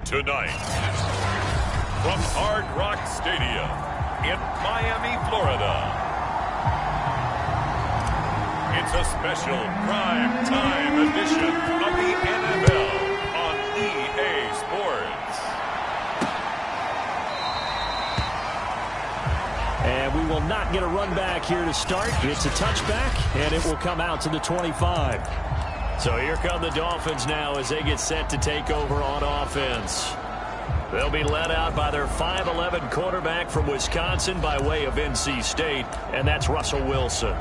Tonight, from Hard Rock Stadium in Miami, Florida, it's a special prime time edition of the NFL on EA Sports. And we will not get a run back here to start. It's a touchback, and it will come out to the 25. So here come the Dolphins now as they get set to take over on offense. They'll be led out by their 5'11" quarterback from Wisconsin by way of NC State, and that's Russell Wilson.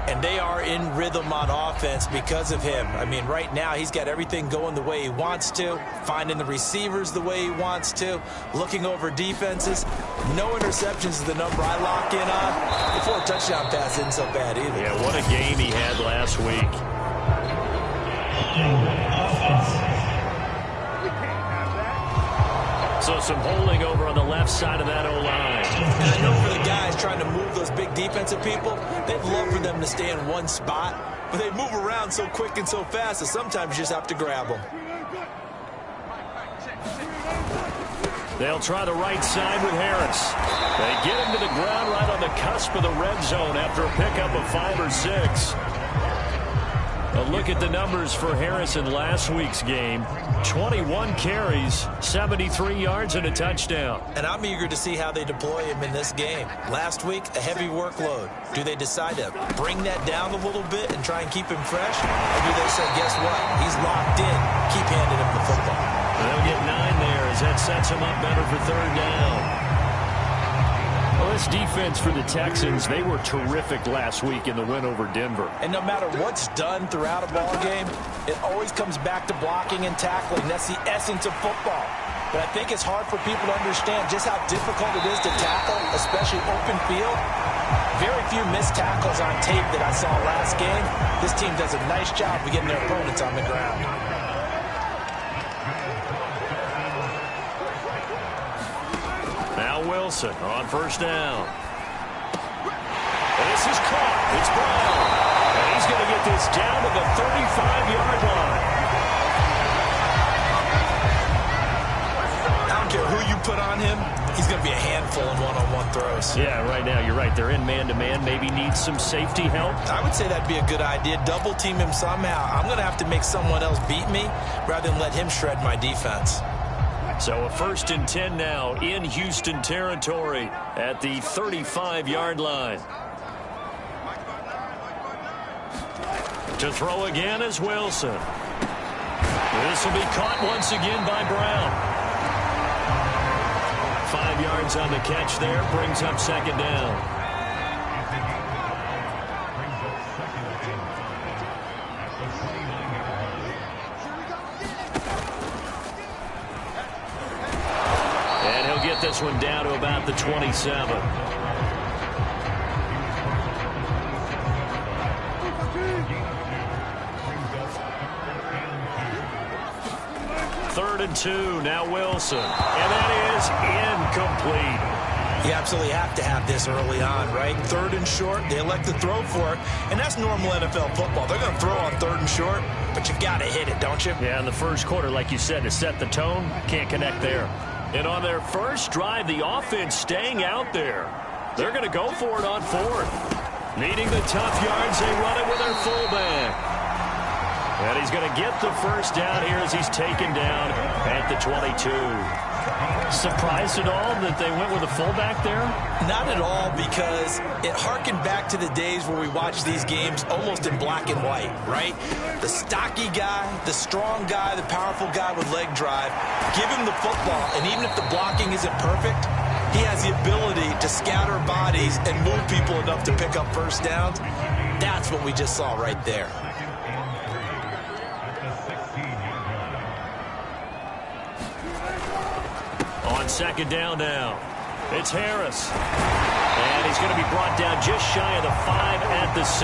And they are in rhythm on offense because of him. I mean, right now he's got everything going the way he wants to, finding the receivers the way he wants to, looking over defenses. No interceptions is the number I lock in on. The 4 touchdown pass isn't so bad either. Yeah, what a game he had last week. So some holding over on the left side of that O-line. And I know for the guys trying to move those big defensive people, they'd love for them to stay in one spot, but they move around so quick and so fast that sometimes you just have to grab them. They'll try the right side with Harris. They get him to the ground right on the cusp of the red zone after a pickup of 5 or 6. A look at the numbers for Harris in last week's game. 21 carries, 73 yards, and a touchdown. And I'm eager to see how they deploy him in this game. Last week, a heavy workload. Do they decide to bring that down a little bit and try and keep him fresh? Or do they say, guess what? He's locked in. Keep handing him the football. They'll get 9 there as that sets him up better for 3rd down. Well, this defense for the Texans, they were terrific last week in the win over Denver. And no matter what's done throughout a ball game, it always comes back to blocking and tackling. That's the essence of football. But I think it's hard for people to understand just how difficult it is to tackle, especially open field. Very few missed tackles on tape that I saw last game. This team does a nice job of getting their opponents on the ground. Now Wilson on 1st down. This is caught. It's Brown. And he's going to get this down to the 35-yard line. I don't care who you put on him. He's going to be a handful in one-on-one throws. Yeah, right now you're right. They're in man-to-man. Maybe needs some safety help. I would say that'd be a good idea. Double team him somehow. I'm going to have to make someone else beat me rather than let him shred my defense. So a 1st and 10 now in Houston territory at the 35-yard line. To throw again is Wilson. This will be caught once again by Brown. 5 yards on the catch there, brings up 2nd down. This one down to about the 27. Third and 2, now Wilson. And that is incomplete. You absolutely have to have this early on, right? 3rd and short, they elect to throw for it, and that's normal NFL football. They're going to throw on 3rd and short, but you've got to hit it, don't you? Yeah, in the first quarter, like you said, to set the tone, can't connect there. And on their first drive, the offense staying out there. They're going to go for it on 4th. Needing the tough yards, they run it with their fullback. And he's going to get the 1st down here as he's taken down at the 22. Surprised at all that they went with a fullback there? Not at all, because it harkened back to the days where we watched these games almost in black and white, right? The stocky guy, the strong guy, the powerful guy with leg drive, give him the football, and even if the blocking isn't perfect, he has the ability to scatter bodies and move people enough to pick up 1st downs. That's what we just saw right there. On 2nd down now, it's Harris. And he's going to be brought down just shy of the 5 at the 6.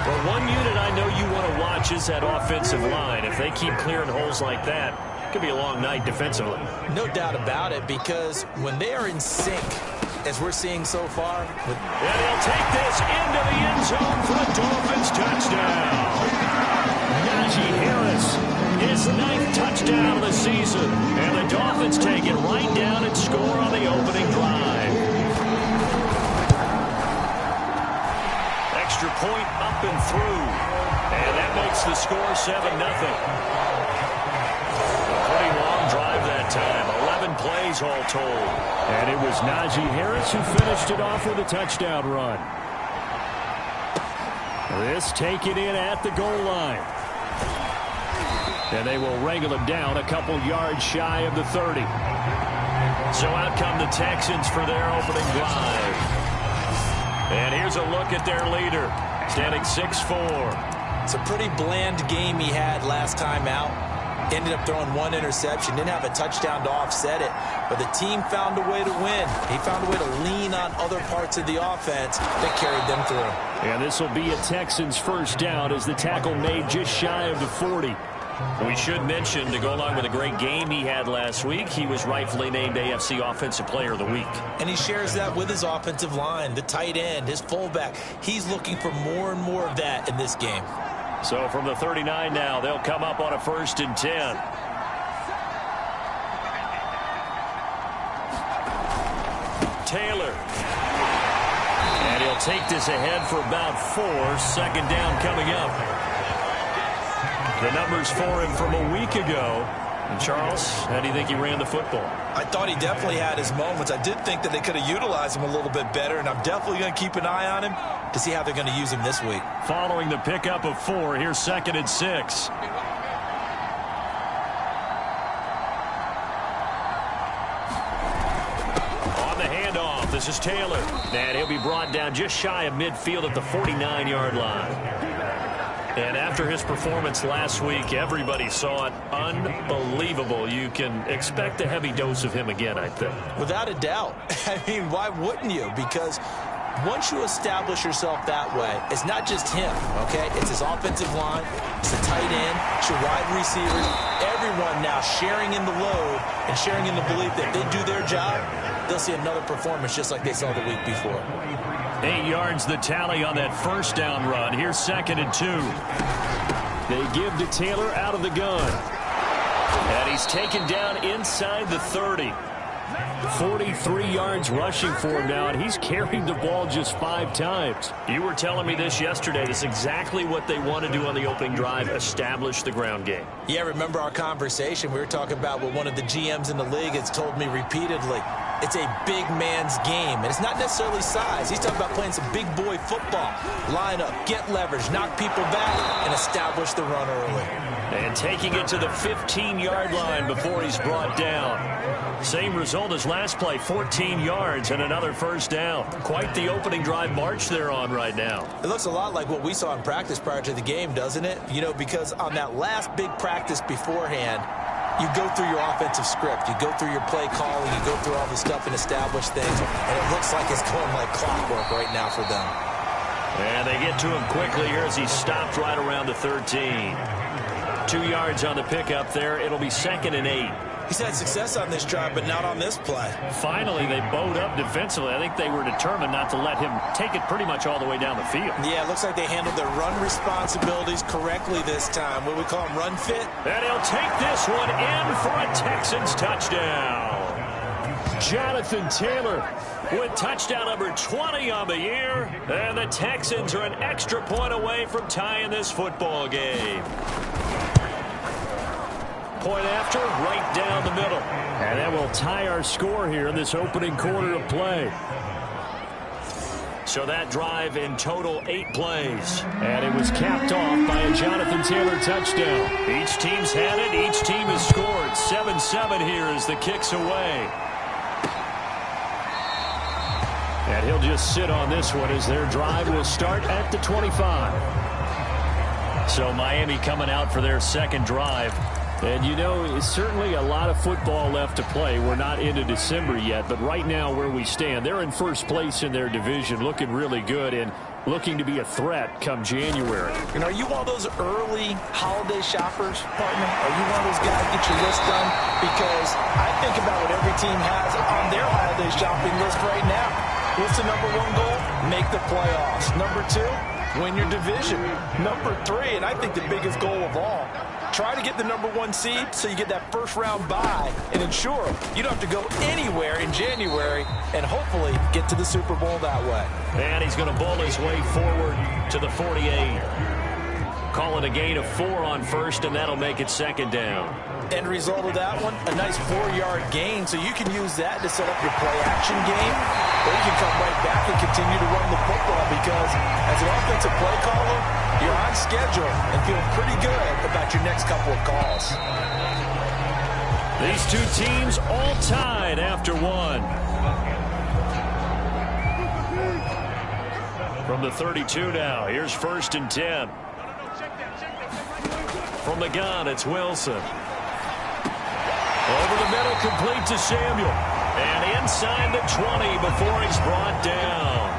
Well, one unit I know you want to watch is that offensive line. If they keep clearing holes like that, it could be a long night defensively. No doubt about it, because when they are in sync, as we're seeing so far. And he'll take this into the end zone for a Dolphins touchdown. Najee Harris his 9th touchdown of the season. And the Dolphins take it right down and score on the opening drive. Extra point up and through. And that makes the score 7-0. Pretty long drive that time. 11 plays all told. And it was Najee Harris who finished it off with a touchdown run. This taken in at the goal line. And they will wrangle him down a couple yards shy of the 30. So out come the Texans for their opening drive. And here's a look at their leader, standing 6'4". It's a pretty bland game he had last time out. Ended up throwing one interception. Didn't have a touchdown to offset it. But the team found a way to win. He found a way to lean on other parts of the offense that carried them through. And this will be a Texans first down as the tackle made just shy of the 40. We should mention, to go along with a great game he had last week, he was rightfully named AFC Offensive Player of the Week. And he shares that with his offensive line, the tight end, his fullback. He's looking for more and more of that in this game. So from the 39 now, they'll come up on a 1st and 10. Taylor. And he'll take this ahead for about 4. 2nd down coming up. The numbers for him from a week ago. And Charles, how do you think he ran the football? I thought he definitely had his moments. I did think that they could have utilized him a little bit better, and I'm definitely going to keep an eye on him to see how they're going to use him this week. Following the pickup of 4, here's 2nd and 6. On the handoff, this is Taylor. And he'll be brought down just shy of midfield at the 49-yard line. And after his performance last week, everybody saw it unbelievable. You can expect a heavy dose of him again, I think. Without a doubt. I mean, why wouldn't you? Because once you establish yourself that way, it's not just him, okay? It's his offensive line, it's the tight end, it's your wide receivers, everyone now sharing in the load and sharing in the belief that if they do their job, they'll see another performance just like they saw the week before. 8 yards the tally on that 1st down run. Here's 2nd and 2. They give to Taylor out of the gun. And he's taken down inside the 30. 43 yards rushing for him now, and he's carried the ball just 5 times. You were telling me this yesterday. This is exactly what they want to do on the opening drive, establish the ground game. Yeah, remember our conversation? We were talking about what one of the GMs in the league has told me repeatedly. It's a big man's game, and it's not necessarily size. He's talking about playing some big boy football. Line up, get leverage, knock people back, and establish the run early. And taking it to the 15-yard line before he's brought down. Same result as last play, 14 yards and another 1st down. Quite the opening drive march they're on right now. It looks a lot like what we saw in practice prior to the game, doesn't it? You know, because on that last big practice beforehand, you go through your offensive script. You go through your play calling. You go through all the stuff and establish things. And it looks like it's going like clockwork right now for them. And they get to him quickly here as he stopped right around the 13. 2 yards on the pickup there. It'll be 2nd and 8. He's had success on this drive, but not on this play. Finally, they bowed up defensively. I think they were determined not to let him take it pretty much all the way down the field. Yeah, it looks like they handled their run responsibilities correctly this time. What do we call them, run fit? And he'll take this one in for a Texans touchdown. Jonathan Taylor with touchdown number 20 on the year. And the Texans are an extra point away from tying this football game. Point after, right down the middle. And that will tie our score here in this opening quarter of play. So that drive in total 8 plays. And it was capped off by a Jonathan Taylor touchdown. Each team's had it. Each team has scored. 7-7 here as the kick's away. And he'll just sit on this one as their drive will start at the 25. So Miami coming out for their second drive. And, you know, it's certainly a lot of football left to play. We're not into December yet, but right now where we stand, they're in first place in their division, looking really good and looking to be a threat come January. And are you one of those early holiday shoppers, partner? Are you one of those guys get your list done? Because I think about what every team has on their holiday shopping list right now. What's the number 1 goal? Make the playoffs. Number 2, win your division. Number 3, and I think the biggest goal of all, Try to get the #1 seed so you get that first-round bye and ensure you don't have to go anywhere in January and hopefully get to the Super Bowl that way. And he's going to bowl his way forward to the 48. Call it a gain of 4 on first, and that'll make it second down. End result of that one, a nice 4-yard gain, so you can use that to set up your play-action game, or you can come right back and continue to run the football because as an offensive play caller, you're on schedule and feeling pretty good about your next couple of calls. These two teams all tied after one. From the 32 now, here's 1st and 10. From the gun, it's Wilson. Over the middle, complete to Samuel. And inside the 20 before he's brought down.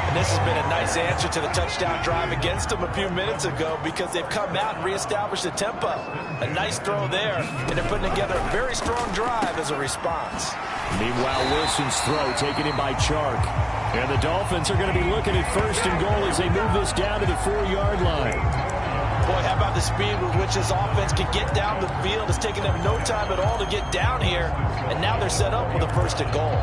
And this has been a nice answer to the touchdown drive against them a few minutes ago because they've come out and reestablished the tempo. A nice throw there, and they're putting together a very strong drive as a response. Meanwhile, Wilson's throw taken in by Chark. And the Dolphins are going to be looking at 1st and goal as they move this down to the 4-yard line. Boy, how about the speed with which this offense can get down the field? It's taken them no time at all to get down here, and now they're set up with a 1st and goal.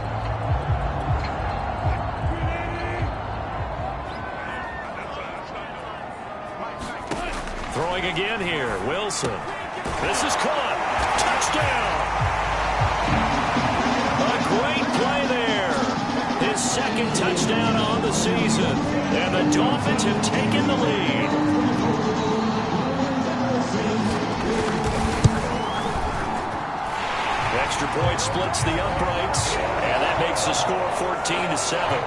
Throwing again here, Wilson. This is caught. Touchdown! A great play there. His 2nd touchdown on the season, and the Dolphins have taken the lead. Extra point splits the uprights, and that makes the score 14-7.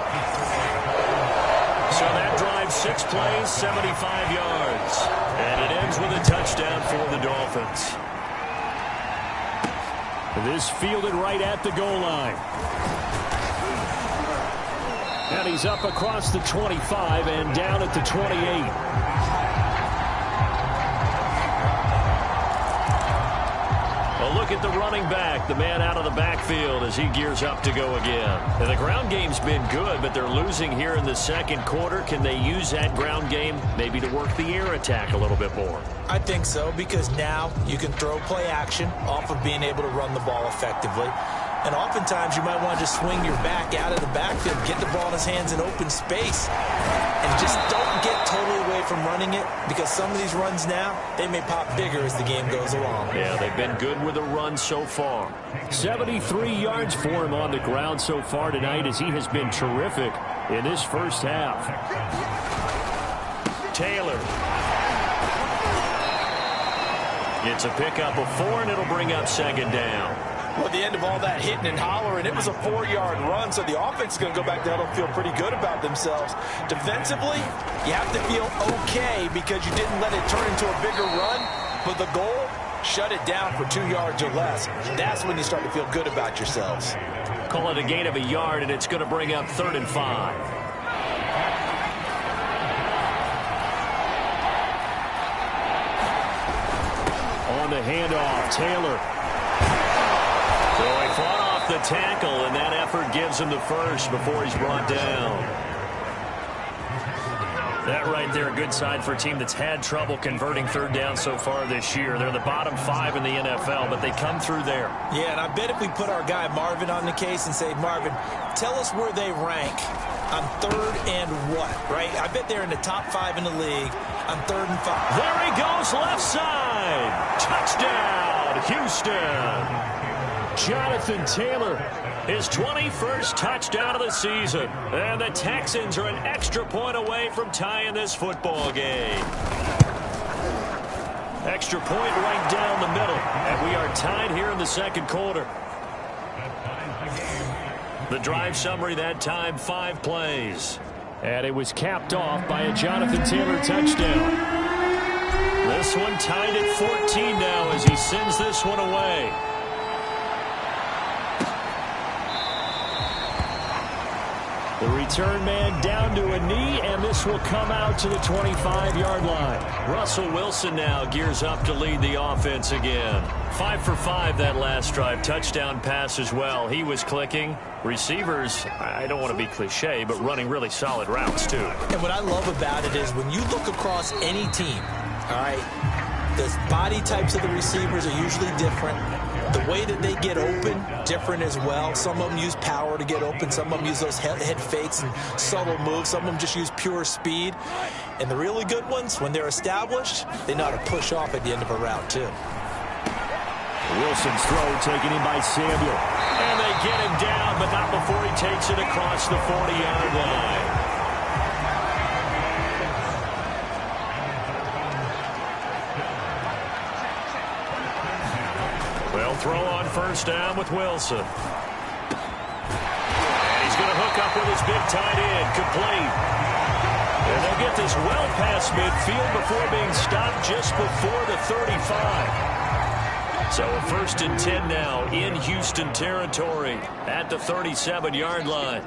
So that drives 6 plays, 75 yards. And it ends with a touchdown for the Dolphins. This fielded right at the goal line. And he's up across the 25 and down at the 28. A look at the running back, the man out of the backfield as he gears up to go again. And the ground game's been good, but they're losing here in the 2nd quarter. Can they use that ground game maybe to work the air attack a little bit more? I think so, because now you can throw play action off of being able to run the ball effectively. And oftentimes you might want to just swing your back out of the backfield, get the ball in his hands in open space, and just don't get totally away from running it, because some of these runs now, they may pop bigger as the game goes along. Yeah, they've been good with the run so far. 73 yards for him on the ground so far tonight as he has been terrific in this first half. Taylor. It's a pickup of 4, and it'll bring up 2nd down. Well, at the end of all that hitting and hollering, it was a 4-yard run, so the offense is going to go back there and feel pretty good about themselves. Defensively, you have to feel okay because you didn't let it turn into a bigger run, but the goal, shut it down for 2 yards or less. That's when you start to feel good about yourselves. Call it a gain of a yard, and it's going to bring up 3rd and 5. On the handoff, Taylor. So he fought off the tackle, and that effort gives him the first before he's brought down. That right there, a good sign for a team that's had trouble converting 3rd down so far this year. They're the bottom 5 in the NFL, but they come through there. Yeah, and I bet if we put our guy Marvin on the case and say, Marvin, tell us where they rank on 3rd and what, right? I bet they're in the top 5 in the league on 3rd and 5. There he goes, left side. Touchdown, Houston. Jonathan Taylor, his 21st touchdown of the season. And the Texans are an extra point away from tying this football game. Extra point right down the middle. And we are tied here in the 2nd quarter. The drive summary that time, 5 plays. And it was capped off by a Jonathan Taylor touchdown. This one tied at 14 now as he sends this one away. The return man down to a knee, and this will come out to the 25-yard line. Russell Wilson now gears up to lead the offense again. 5 for 5 that last drive. Touchdown pass as well. He was clicking. Receivers, I don't want to be cliche, but running really solid routes too. And what I love about it is when you look across any team, all right, The body types of the receivers are usually different. The way that they get open, different as well. Some of them use power to get open. Some of them use those head fakes and subtle moves. Some of them just use pure speed. And the really good ones, when they're established, they know how to push off at the end of a route, too. Wilson's throw taken in by Samuel. And they get him down, but not before he takes it across the 40-yard line. They'll throw on first down with Wilson. And he's going to hook up with his big tight end, complete. And they'll get this well past midfield before being stopped just before the 35. So a 1st and 10 now in Houston territory at the 37-yard line.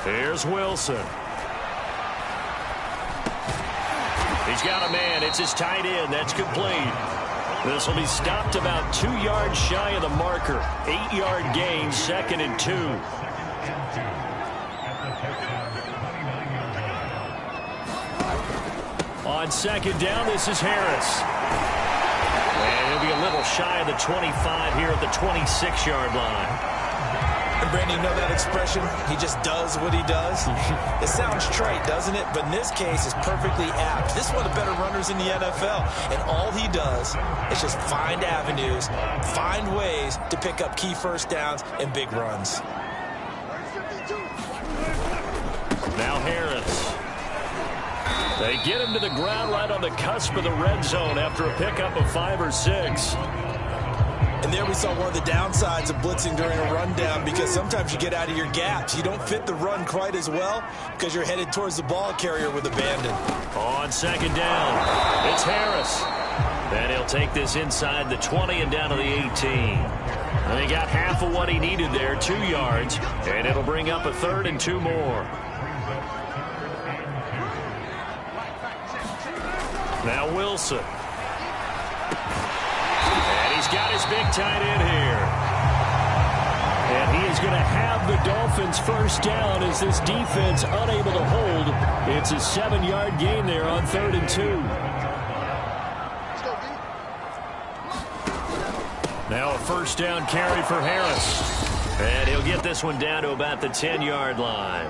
Here's Wilson. He's got a man. It's his tight end. That's complete. This will be stopped about 2 yards shy of the marker. 8-yard gain, 2nd and 2. On 2nd down, this is Harris. And he'll be a little shy of the 25 here at the 26-yard line. And Brandon, you know that expression? He just does what he does. It sounds trite, doesn't it? But in this case, it's perfectly apt. This is one of the better runners in the NFL. And all he does is just find avenues, find ways to pick up key first downs and big runs. Now Harris. They get him to the ground right on the cusp of the red zone after a pickup of 5 or 6. And there we saw one of the downsides of blitzing during a rundown, because sometimes you get out of your gaps. You don't fit the run quite as well because you're headed towards the ball carrier with abandon. On 2nd down, it's Harris. And he'll take this inside the 20 and down to the 18. And he got half of what he needed there, 2 yards. And it'll bring up a 3rd and 2 more. Now Wilson. And he's got his big tight end here. And he is going to have the Dolphins first down as this defense unable to hold. It's a 7-yard gain there on 3rd and 2. Now a first down carry for Harris. And he'll get this one down to about the 10-yard line.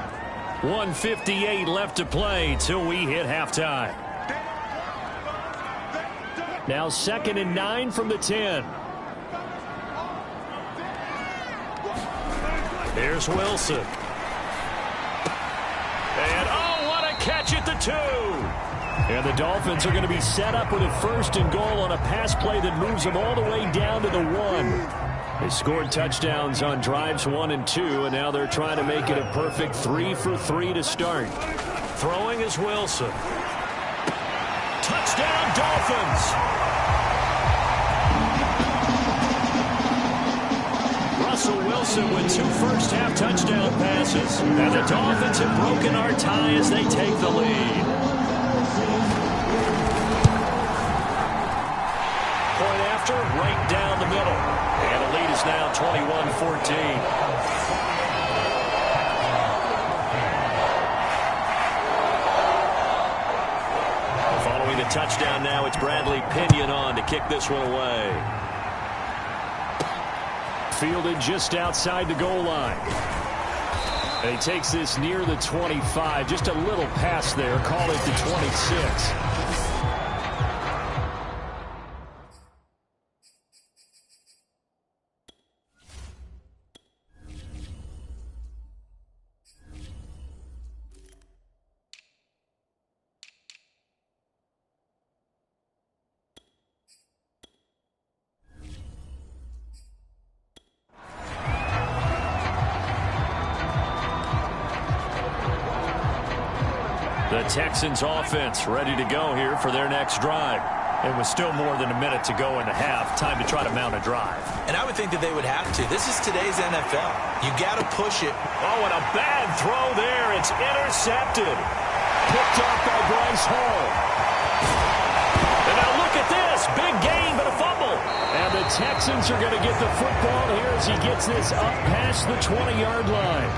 1:58 left to play till we hit halftime. Now 2nd and 9 from the 10. Here's Wilson. And, oh, what a catch at the 2. And the Dolphins are going to be set up with a 1st and goal on a pass play that moves them all the way down to the 1. They scored touchdowns on drives 1 and 2, and now they're trying to make it a perfect 3 for 3 to start. Throwing is Wilson. Touchdown, Dolphins! Russell Wilson with 2 first-half touchdown passes. And the Dolphins have broken our tie as they take the lead. Point after, right down the middle. And the lead is now 21-14. Following the touchdown now, it's Bradley Pinion on to kick this one away. Fielded just outside the goal line. And he takes this near the 25. Just a little pass there. Call it the 26. The Texans offense ready to go here for their next drive. And with still more than a minute to go in the half, time to try to mount a drive. And I would think that they would have to. This is today's NFL. You got to push it. Oh, and a bad throw there. It's intercepted. Picked off by Bryce Hall. And now look at this. Big gain, but a fumble. And the Texans are going to get the football here as he gets this up past the 20-yard line.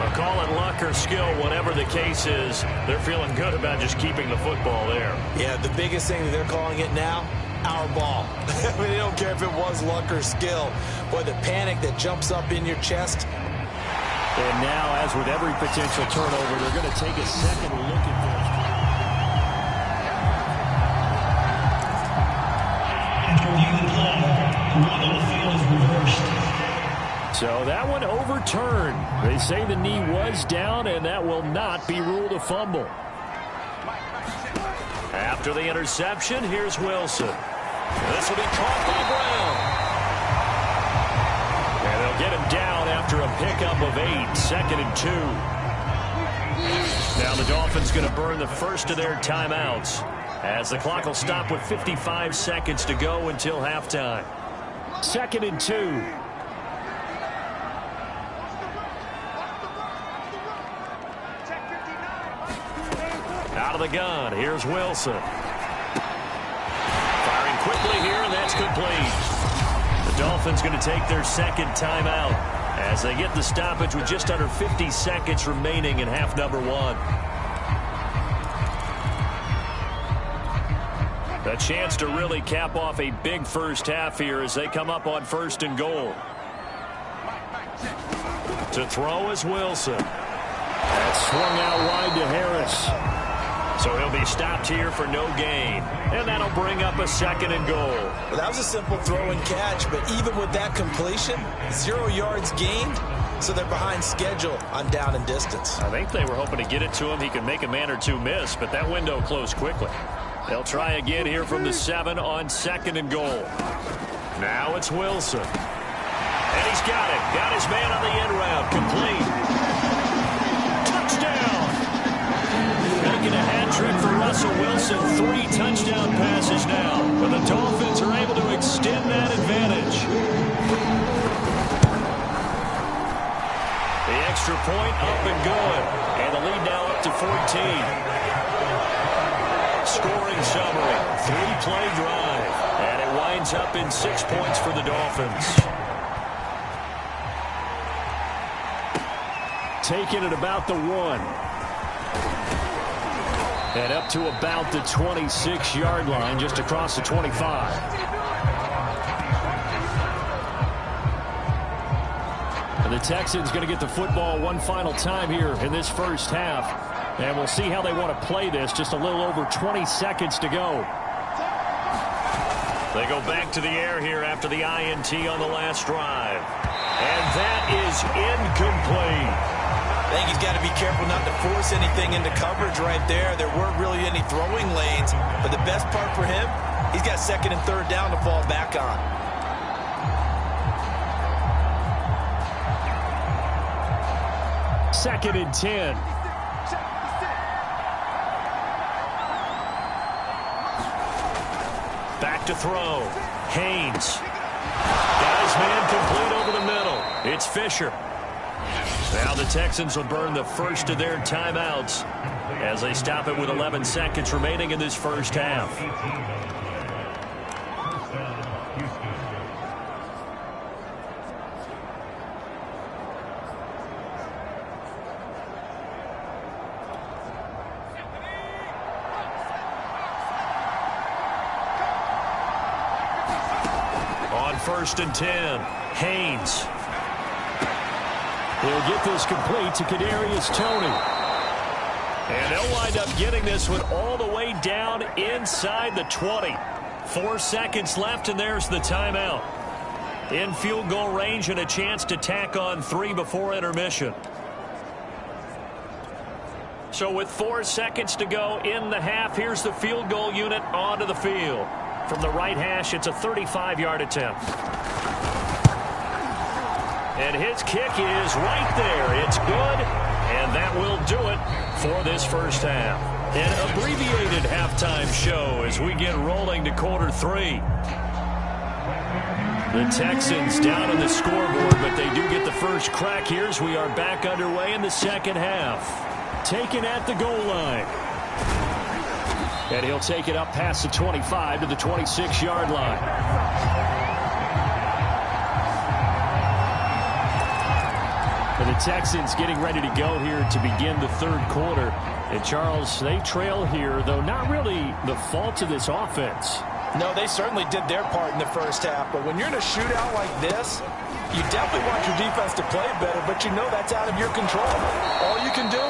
Well, call it luck or skill, whatever the case is, they're feeling good about just keeping the football there. Yeah, the biggest thing that they're calling it now, our ball. I mean, they don't care if it was luck or skill. Boy, the panic that jumps up in your chest. And now, as with every potential turnover, they're going to take a second look at this. After reviewing the play, the rule on the field is reversed. So that one overturned. They say the knee was down, and that will not be ruled a fumble. After the interception, here's Wilson. This will be caught by Brown. And they'll get him down after a pickup of 8, 2nd and 2. Now the Dolphins going to burn the first of their timeouts, as the clock will stop with 55 seconds to go until halftime. 2nd and 2. Out of the gun, here's Wilson. Firing quickly here, and that's complete. The Dolphins going to take their second timeout as they get the stoppage with just under 50 seconds remaining in half number 1. A chance to really cap off a big first half here as they come up on 1st and goal. To throw is Wilson. That's swung out wide to Harris. So he'll be stopped here for no gain. And that'll bring up a 2nd and goal. Well, that was a simple throw and catch, but even with that completion, 0 yards gained, so they're behind schedule on down and distance. I think they were hoping to get it to him. He could make a man or two miss, but that window closed quickly. They'll try again here from the 7 on 2nd and goal. Now it's Wilson. And he's got it. Got his man on the end route. Complete. Touchdown. Making a hat trick for Russell Wilson. 3 touchdown passes now. But the Dolphins are able to extend that advantage. The extra point up and going. And the lead now up to 14. Scoring summary, 3-play drive, and it winds up in 6 points for the Dolphins. Taking it about the 1. And up to about the 26-yard line, just across the 25. And the Texans going to get the football one final time here in this first half. And we'll see how they want to play this. Just a little over 20 seconds to go. They go back to the air here after the INT on the last drive. And that is incomplete. I think he's got to be careful not to force anything into coverage right there. There weren't really any throwing lanes. But the best part for him, he's got 2nd and 3rd down to fall back on. Second and 10. Back to throw. Haynes. Got his man complete over the middle. It's Fisher. Now the Texans will burn the first of their timeouts as they stop it with 11 seconds remaining in this first half. On 1st and 10, Haynes. He'll get this complete to Kadarius Toney. And they'll wind up getting this one all the way down inside the 20. 4 seconds left, and there's the timeout. In field goal range and a chance to tack on 3 before intermission. So with 4 seconds to go in the half, here's the field goal unit onto the field. From the right hash, it's a 35-yard attempt. And his kick is right there. It's good, and that will do it for this first half. An abbreviated halftime show as we get rolling to quarter 3. The Texans down on the scoreboard, but they do get the first crack here as we are back underway in the second half. Taken at the goal line. And he'll take it up past the 25 to the 26-yard line. And the Texans getting ready to go here to begin the third quarter. And, Charles, they trail here, though not really the fault of this offense. No, they certainly did their part in the first half. But when you're in a shootout like this, you definitely want your defense to play better, but you know that's out of your control. All you can do,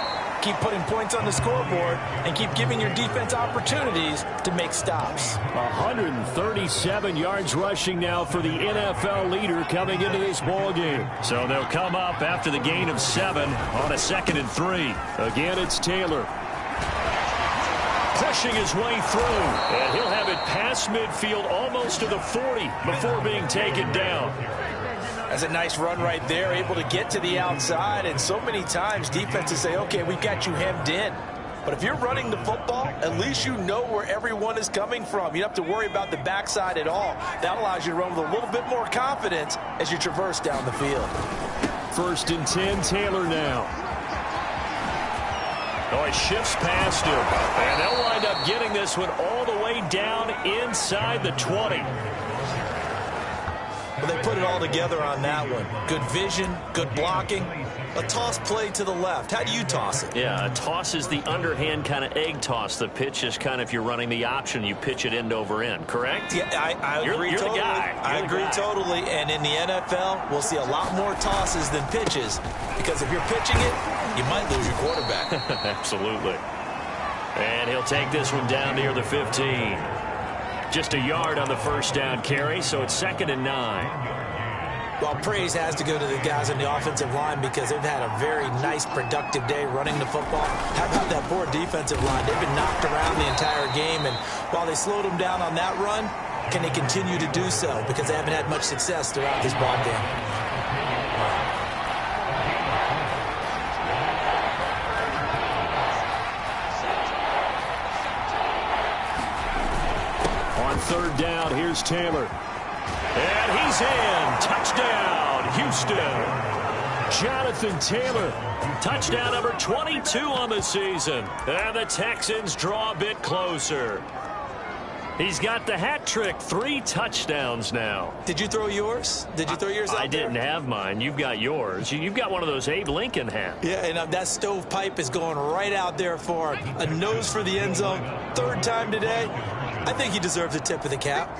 keep putting points on the scoreboard and keep giving your defense opportunities to make stops. 137 yards rushing now for the NFL leader coming into this ball game. So they'll come up after the gain of 7 on a 2nd and 3. Again, it's Taylor. Pushing his way through, and he'll have it past midfield almost to the 40 before being taken down. That's a nice run right there, able to get to the outside, and so many times defenses say, okay, we've got you hemmed in. But if you're running the football, at least you know where everyone is coming from. You don't have to worry about the backside at all. That allows you to run with a little bit more confidence as you traverse down the field. 1st and 10, Taylor now. Oh, he shifts past him, and they'll wind up getting this one all the way down inside the 20. Well, they put it all together on that one. Good vision, good blocking. A toss play to the left. How do you toss it? Yeah, a toss is the underhand kind of egg toss. The pitch is kind of if you're running the option, you pitch it end over end, correct? Yeah, I agree you're totally. The guy. I agree totally. And in the NFL, we'll see a lot more tosses than pitches because if you're pitching it, you might lose your quarterback. Absolutely. And he'll take this one down near the 15. Just a yard on the first down carry, so it's 2nd and 9. Well, praise has to go to the guys on the offensive line because they've had a very nice, productive day running the football. How about that poor defensive line? They've been knocked around the entire game, and while they slowed them down on that run, can they continue to do so? Because they haven't had much success throughout this ball game. On 3rd down, here's Taylor. And he's in. Touchdown, Houston. Jonathan Taylor. Touchdown number 22 on the season. And the Texans draw a bit closer. He's got the hat trick. 3 touchdowns now. Did you throw yours? Did you throw yours out I didn't have mine. You've got yours. You've got one of those Abe Lincoln hats. Yeah, and that stovepipe is going right out there for him. A nose for the end zone. 3rd time today. I think he deserves a tip of the cap.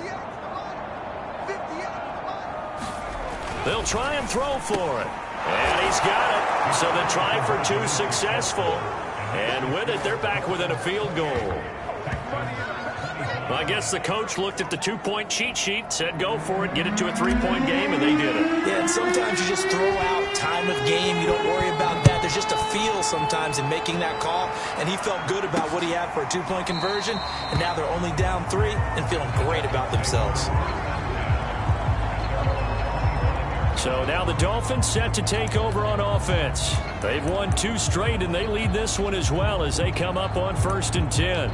They'll try and throw for it. And he's got it. So the try for 2 successful. And with it, they're back within a field goal. Well, I guess the coach looked at the 2-point cheat sheet, said go for it, get it to a 3-point game, and they did it. Yeah, and sometimes you just throw out time of game. You don't worry about that. There's just a feel sometimes in making that call, and he felt good about what he had for a 2-point conversion, and now they're only down 3 and feeling great about themselves. So now the Dolphins set to take over on offense. They've won 2 straight, and they lead this one as well as they come up on 1st and 10.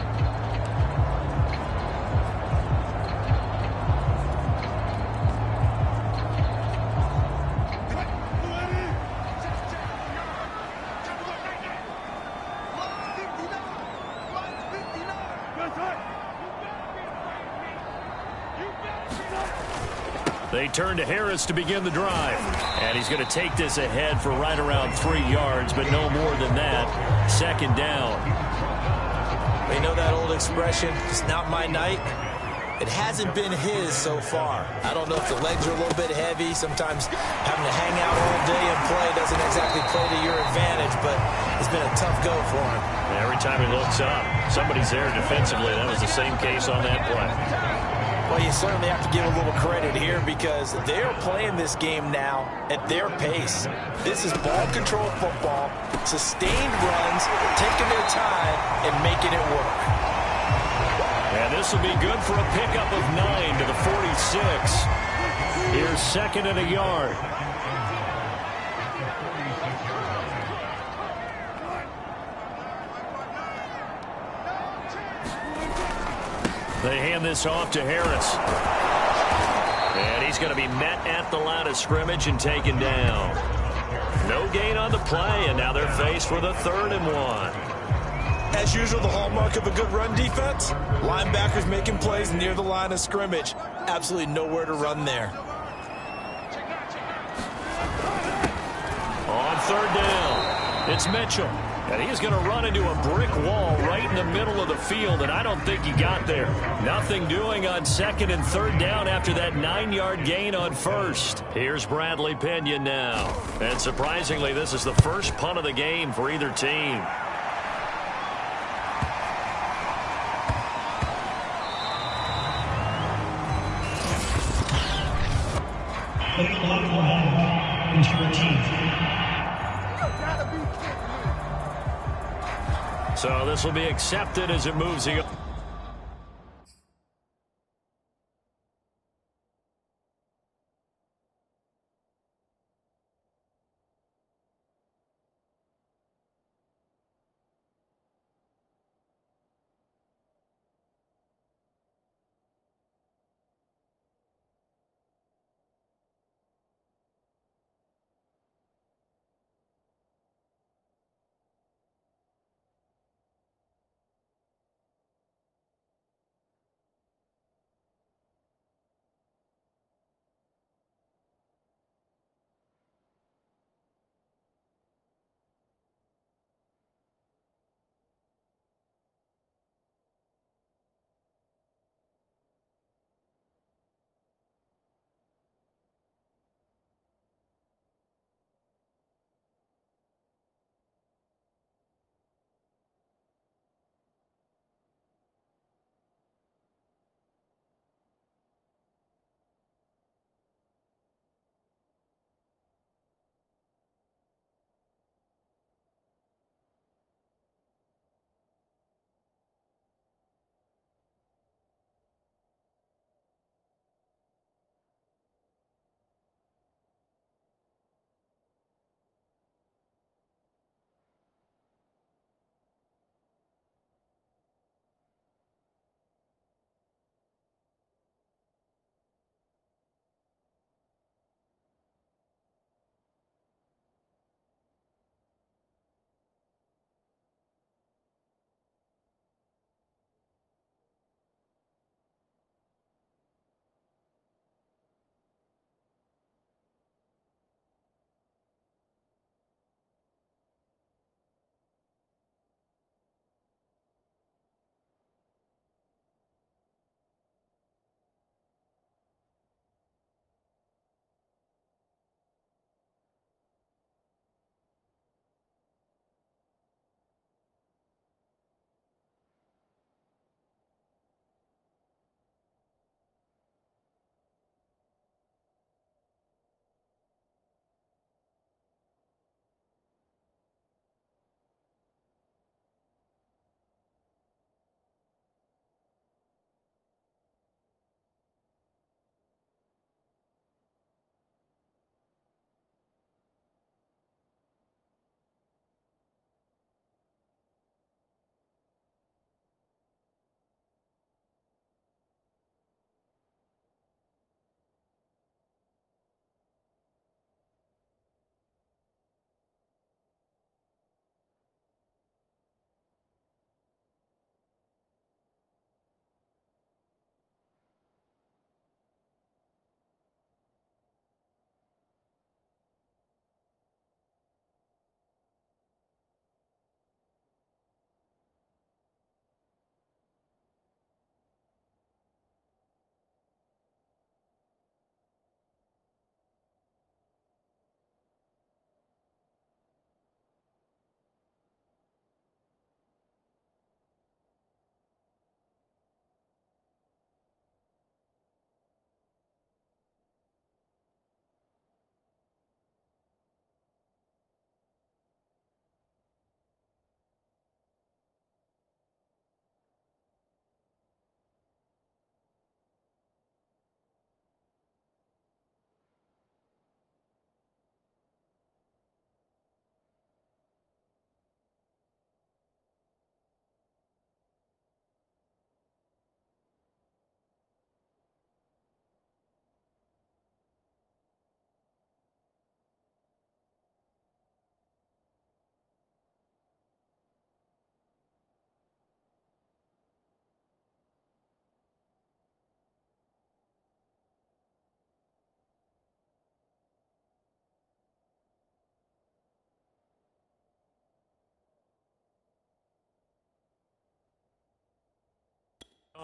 They turn to Harris to begin the drive. And he's going to take this ahead for right around 3 yards, but no more than that. 2nd down. They know that old expression, it's not my night. It hasn't been his so far. I don't know if the legs are a little bit heavy. Sometimes having to hang out all day and play doesn't exactly play to your advantage, but it's been a tough go for him. Every time he looks up, somebody's there defensively. That was the same case on that play. Well, you certainly have to give a little credit here because they're playing this game now at their pace. This is ball control football, sustained runs, taking their time and making it work. And this will be good for a pickup of 9 to the 46. Here's 2nd and a yard. They hand this off to Harris. And he's going to be met at the line of scrimmage and taken down. No gain on the play, and now they're faced with a 3rd and 1. As usual, the hallmark of a good run defense, linebackers making plays near the line of scrimmage. Absolutely nowhere to run there. On third down, it's Mitchell. And he's going to run into a brick wall right in the middle of the field, and I don't think he got there. Nothing doing on second and third down after that 9-yard gain on first. Here's Bradley Pinion now. And surprisingly, this is the first punt of the game for either team. So this will be accepted as it moves the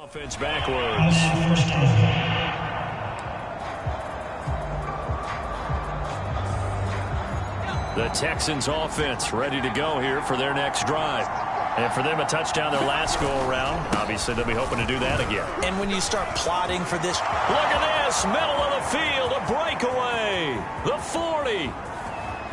Offense backwards. The Texans offense ready to go here for their next drive. And for them, a touchdown their last go-around. Obviously, they'll be hoping to do that again. And when you start plotting for this... Look at this, middle of the field, a breakaway. The 40,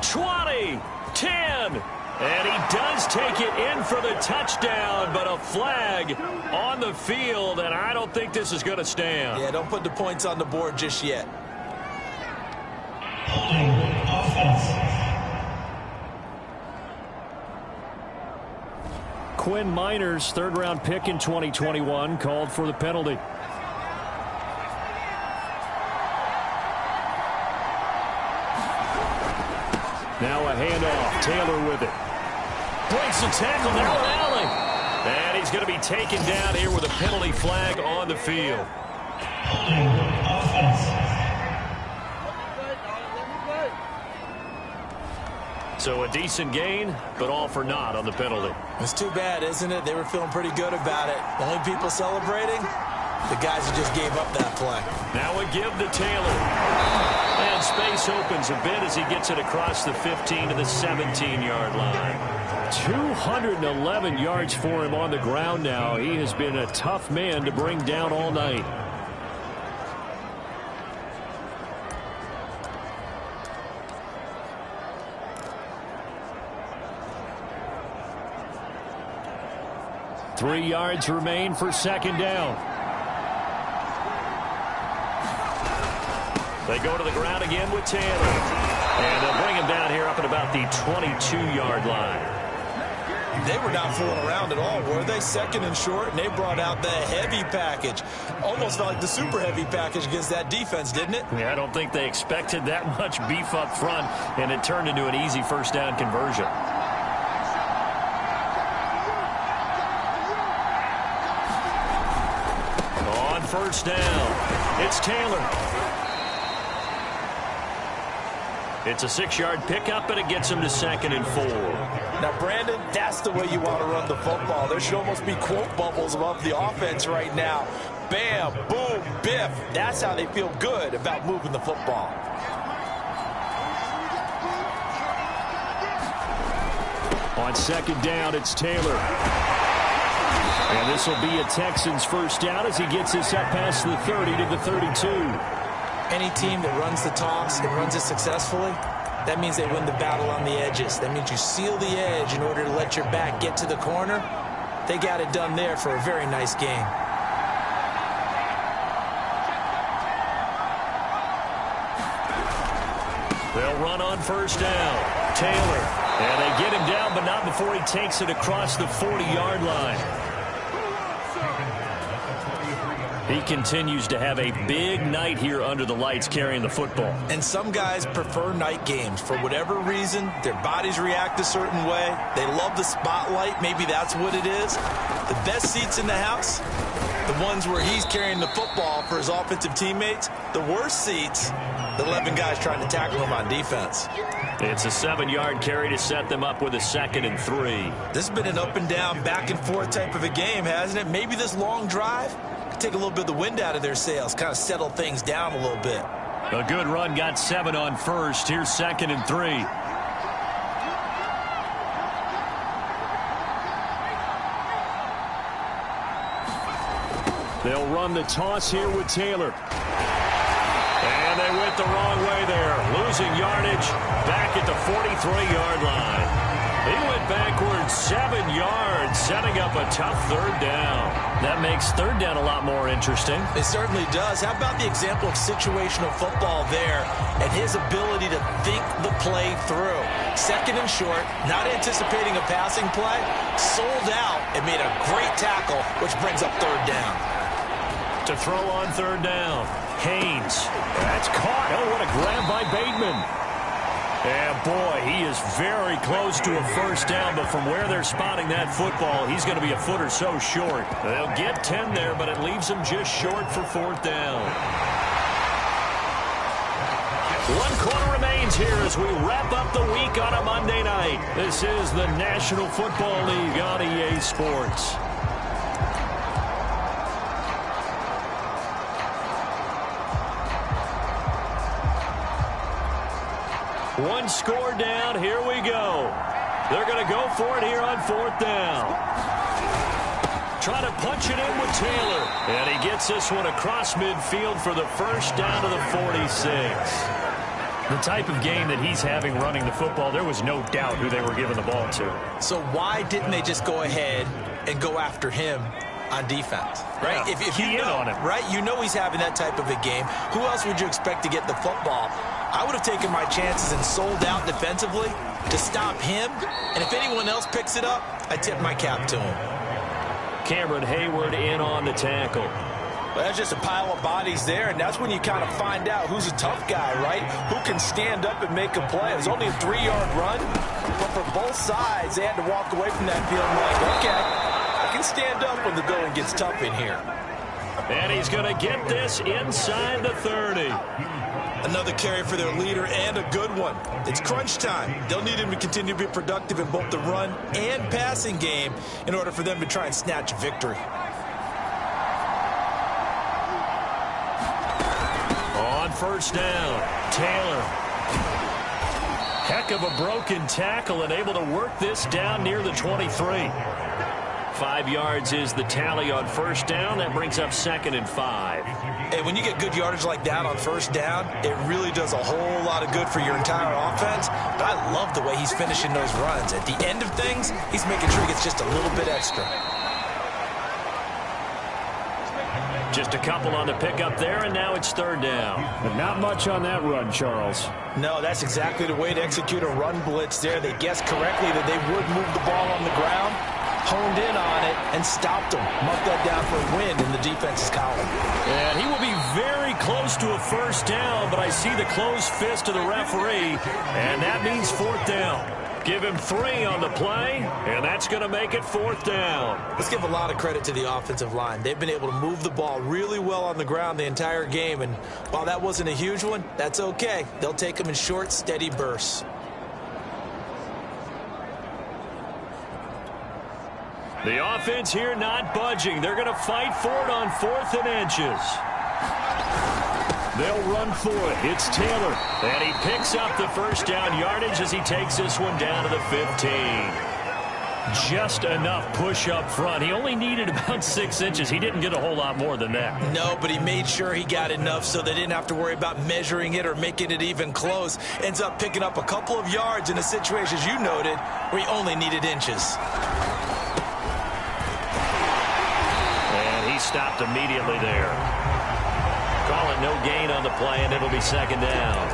20, 10. And he does take it in for the touchdown, but a flag on the field, and I don't think this is going to stand. Yeah, don't put the points on the board just yet. Holding offense. Quinn Miners, third-round pick in 2021, called for the penalty. Now a handoff. Taylor with it. Breaks the tackle. Now an alley. And he's going to be taken down here with a penalty flag on the field. Holding offense. So a decent gain, but all for naught on the penalty. It's too bad, isn't it? They were feeling pretty good about it. The only people celebrating, the guys who just gave up that play. Now a give to Taylor. And space opens a bit as he gets it across the 15 to the 17-yard line. 211 yards for him on the ground now. He has been a tough man to bring down all night. Three yards remain for second down. They go to the ground again with Taylor. And they'll bring him down here up at about the 22-yard line. They were not fooling around at all, were they? Second and short, and they brought out the heavy package. Almost felt like the super heavy package against that defense, didn't it? Yeah, I don't think they expected that much beef up front, and it turned into an easy first down conversion. On first down, it's Taylor. It's a 6-yard pickup, and it gets him to 2nd and 4. Now, Brandon, that's the way you want to run the football. There should almost be quote bubbles above the offense right now. Bam, boom, biff. That's how they feel good about moving the football. On second down, it's Taylor. And this will be a Texans first down as he gets this up past the 30 to the 32. Any team that runs the toss and runs it successfully, that means they win the battle on the edges. That means you seal the edge in order to let your back get to the corner. They got it done there for a very nice game. They'll run on first down. Taylor. And they get him down, but not before he takes it across the 40-yard line. He continues to have a big night here under the lights carrying the football. And some guys prefer night games. For whatever reason, their bodies react a certain way. They love the spotlight. Maybe that's what it is. The best seats in the house, the ones where he's carrying the football for his offensive teammates. The worst seats, the 11 guys trying to tackle him on defense. It's a 7-yard carry to set them up with a 2nd and 3. This has been an up and down, back and forth type of a game, hasn't it? Maybe this long drive take a little bit of the wind out of their sails, kind of settle things down a little bit. A good run, got 7 on first. Here's 2nd and 3. They'll run the toss here with Taylor. And they went the wrong way there. Losing yardage back at the 43-yard line. He went backwards 7 yards, setting up a tough third down. That makes third down a lot more interesting. It certainly does. How about the example of situational football there and his ability to think the play through? 2nd and short, not anticipating a passing play, sold out and made a great tackle, which brings up third down. To throw on third down, Haynes. That's caught. Oh, what a grab by Bateman. And, boy, he is very close to a first down, but from where they're spotting that football, he's going to be a foot or so short. They'll get 10 there, but it leaves them just short for 4th down. 1 quarter remains here as we wrap up the week on a Monday night. This is the National Football League on EA Sports. One score down. Here we go. They're going to go for it here on 4th down. Trying to punch it in with Taylor. And he gets this one across midfield for the first down to the 46. The type of game that he's having running the football, there was no doubt who they were giving the ball to. So why didn't they just go ahead and go after him on defense? Right? Yeah, if you know, on him. right? You know he's having that type of a game. Who else would you expect to get the football? I would have taken my chances and sold out defensively to stop him. And if anyone else picks it up, I tip my cap to him. Cameron Hayward in on the tackle. Well, that's just a pile of bodies there, and that's when you kind of find out who's a tough guy, right? Who can stand up and make a play. It was only a 3-yard run, but for both sides, they had to walk away from that feeling like, okay, I can stand up when the going gets tough in here. And he's going to get this inside the 30. Another carry for their leader and a good one. It's crunch time. They'll need him to continue to be productive in both the run and passing game in order for them to try and snatch a victory. On 1st down, Taylor. Heck of a broken tackle and able to work this down near the 23. 5 yards is the tally on 1st down. That brings up 2nd and 5. And when you get good yardage like that on 1st down, it really does a whole lot of good for your entire offense. But I love the way he's finishing those runs. At the end of things, he's making sure he gets just a little bit extra. Just a couple on the pickup there, and now it's 3rd down. But not much on that run, Charles. No, that's exactly the way to execute a run blitz there. They guessed correctly that they would move the ball on the ground, honed in on it, and stopped them. Marked that down for a win in the defense's column. And he will be very close to a 1st down, but I see the closed fist of the referee, and that means 4th down. Give him 3 on the play, and that's going to make it 4th down. Let's give a lot of credit to the offensive line. They've been able to move the ball really well on the ground the entire game, and while that wasn't a huge one, that's okay. They'll take them in short, steady bursts. The offense here not budging. They're going to fight for it on 4th and inches. They'll run for it. It's Taylor. And he picks up the 1st down yardage as he takes this one down to the 15. Just enough push up front. He only needed about 6 inches. He didn't get a whole lot more than that. No, but he made sure he got enough so they didn't have to worry about measuring it or making it even close. Ends up picking up a couple of yards in a situation, as you noted, where he only needed inches. And he stopped immediately there. Call it no gain on the play, and it'll be 2nd down.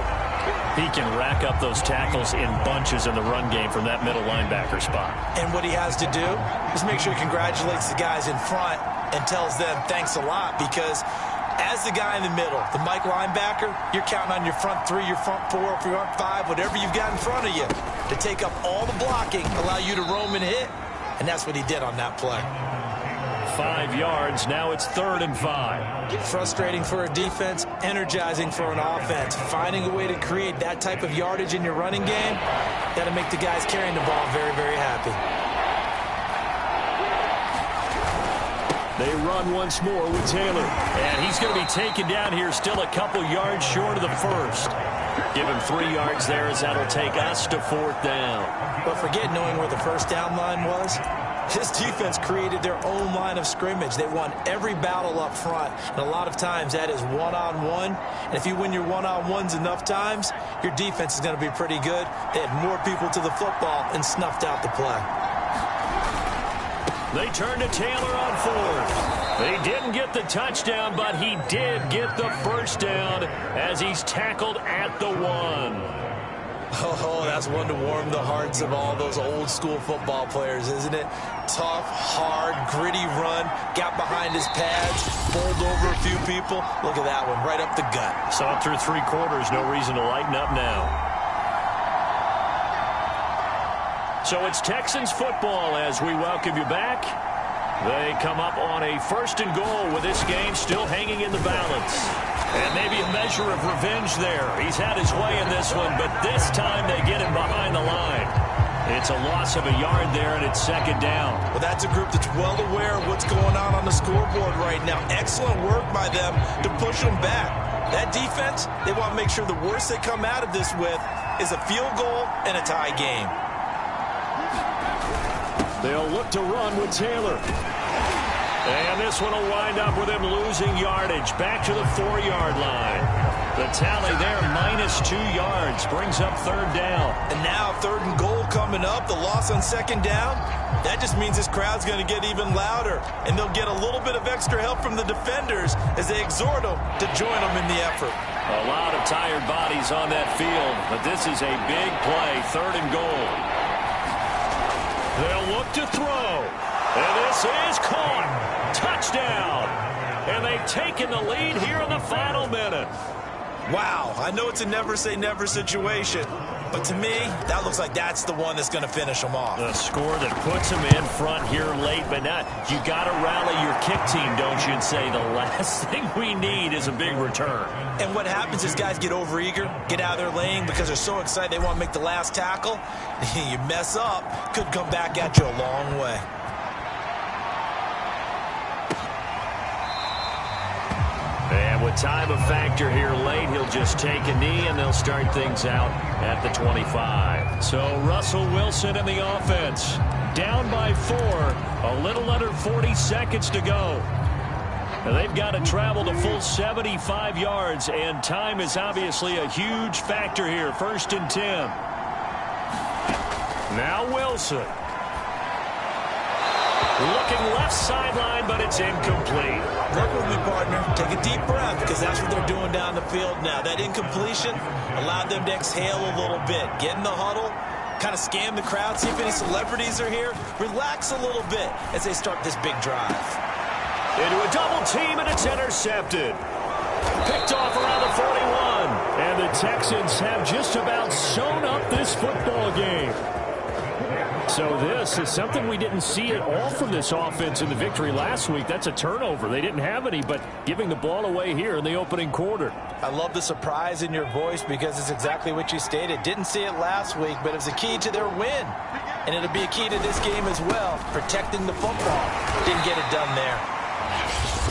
He can rack up those tackles in bunches in the run game from that middle linebacker spot. And what he has to do is make sure he congratulates the guys in front and tells them thanks a lot, because as the guy in the middle, the Mike linebacker, you're counting on your front 3, your front 4, your front 5, whatever you've got in front of you to take up all the blocking, allow you to roam and hit. And that's what he did on that play. 5 yards. Now it's 3rd and 5. Frustrating for a defense, energizing for an offense. Finding a way to create that type of yardage in your running game, got to make the guys carrying the ball very, very happy. They run once more with Taylor. And he's going to be taken down here, still a couple yards short of the 1st. Give him 3 yards there, as that'll take us to 4th down. But forget knowing where the 1st down line was. This defense created their own line of scrimmage. They won every battle up front, and a lot of times that is one-on-one. And if you win your one-on-ones enough times, your defense is going to be pretty good. They had more people to the football and snuffed out the play. They turn to Taylor on 4th. They didn't get the touchdown, but he did get the 1st down as he's tackled at the 1. Oh, that's one to warm the hearts of all those old-school football players, isn't it? Tough, hard, gritty run, got behind his pads, bowled over a few people. Look at that one, right up the gut. Saw it through 3 quarters, no reason to lighten up now. So it's Texans football as we welcome you back. They come up on a 1st and goal with this game still hanging in the balance. And maybe a measure of revenge there. He's had his way in this one, but this time they get him behind the line. It's a loss of a yard there, and it's 2nd down. Well, that's a group that's well aware of what's going on the scoreboard right now. Excellent work by them to push them back. That defense, they want to make sure the worst they come out of this with is a field goal and a tie game. They'll look to run with Taylor. And this one will wind up with him losing yardage back to the 4-yard line. The tally there, -2 yards, brings up 3rd down. And now 3rd and goal coming up, the loss on 2nd down. That just means this crowd's going to get even louder, and they'll get a little bit of extra help from the defenders as they exhort them to join them in the effort. A lot of tired bodies on that field, but this is a big play, 3rd and goal. They'll look to throw, and this is caught. Touchdown! And they've taken the lead here in the final minute. Wow, I know it's a never-say-never situation, but to me, that looks like that's the one that's going to finish them off. The score that puts them in front here late, but not. You got to rally your kick team, don't you, and say the last thing we need is a big return. And what happens is guys get overeager, get out of their lane because they're so excited they want to make the last tackle. You mess up, could come back at you a long way. And with time a factor here late, he'll just take a knee, and they'll start things out at the 25. So Russell Wilson in the offense. Down by 4, a little under 40 seconds to go. And they've got to travel the full 75 yards, and time is obviously a huge factor here. 1st and 10. Now Wilson. Looking left sideline, but it's incomplete. Work with me, partner. Take a deep breath, because that's what they're doing down the field now. That incompletion allowed them to exhale a little bit. Get in the huddle, kind of scan the crowd, see if any celebrities are here. Relax a little bit as they start this big drive. Into a double team, and it's intercepted. Picked off around the 41. And the Texans have just about sewn up this football game. So this is something we didn't see at all from this offense in the victory last week. That's a turnover. They didn't have any, but giving the ball away here in the opening quarter. I love the surprise in your voice because it's exactly what you stated. Didn't see it last week, but it was a key to their win. And it'll be a key to this game as well, protecting the football. Didn't get it done there.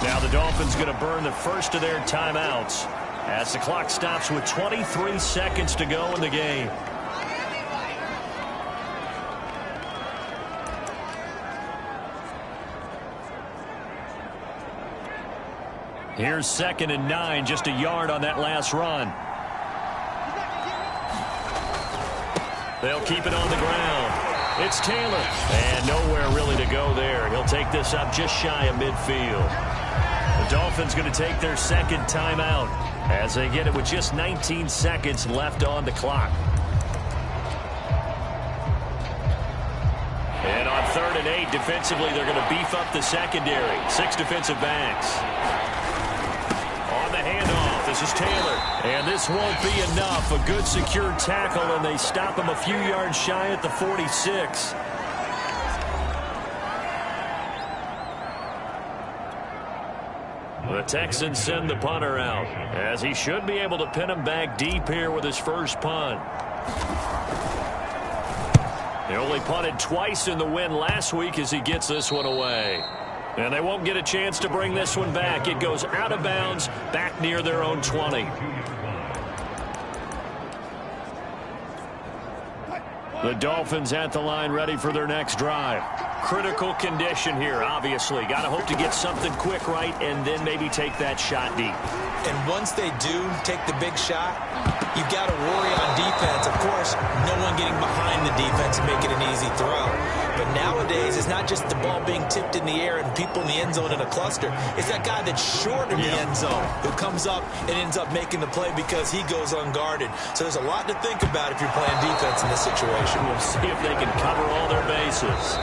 Now the Dolphins going to burn the first of their timeouts as the clock stops with 23 seconds to go in the game. Here's 2nd and 9, just a yard on that last run. They'll keep it on the ground. It's Taylor. And nowhere really to go there. He'll take this up just shy of midfield. The Dolphins going to take their 2nd timeout as they get it with just 19 seconds left on the clock. And on 3rd and 8, defensively, they're going to beef up the secondary. 6 defensive backs. On the handoff, this is Taylor. And this won't be enough. A good secure tackle, and they stop him a few yards shy at the 46. The Texans send the punter out, as he should be able to pin him back deep here with his first punt. They only punted twice in the win last week as he gets this one away. And they won't get a chance to bring this one back. It goes out of bounds, back near their own 20. The Dolphins at the line ready for their next drive. Critical condition here, obviously. Got to hope to get something quick right and then maybe take that shot deep. And once they do take the big shot, you've got to worry on defense. Of course, no one getting behind the defense and make it an easy throw. But nowadays, it's not just the ball being tipped in the air and people in the end zone in a cluster. It's that guy that's short of the end zone who comes up and ends up making the play because he goes unguarded. So there's a lot to think about if you're playing defense in this situation. We'll see if they can cover all their bases.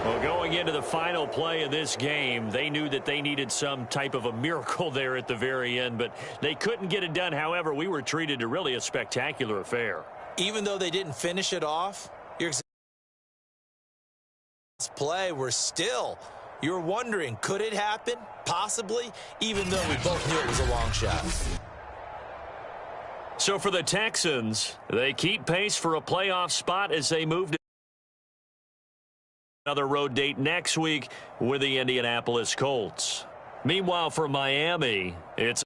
Well, going into the final play of this game, they knew that they needed some type of a miracle there at the very end, but they couldn't get it done. However, we were treated to really a spectacular affair. Even though they didn't finish it off, play, you're wondering, could it happen? Possibly, even though we both knew it was a long shot. So for the Texans, they keep pace for a playoff spot as they move to another road date next week with the Indianapolis Colts. Meanwhile, for Miami, it's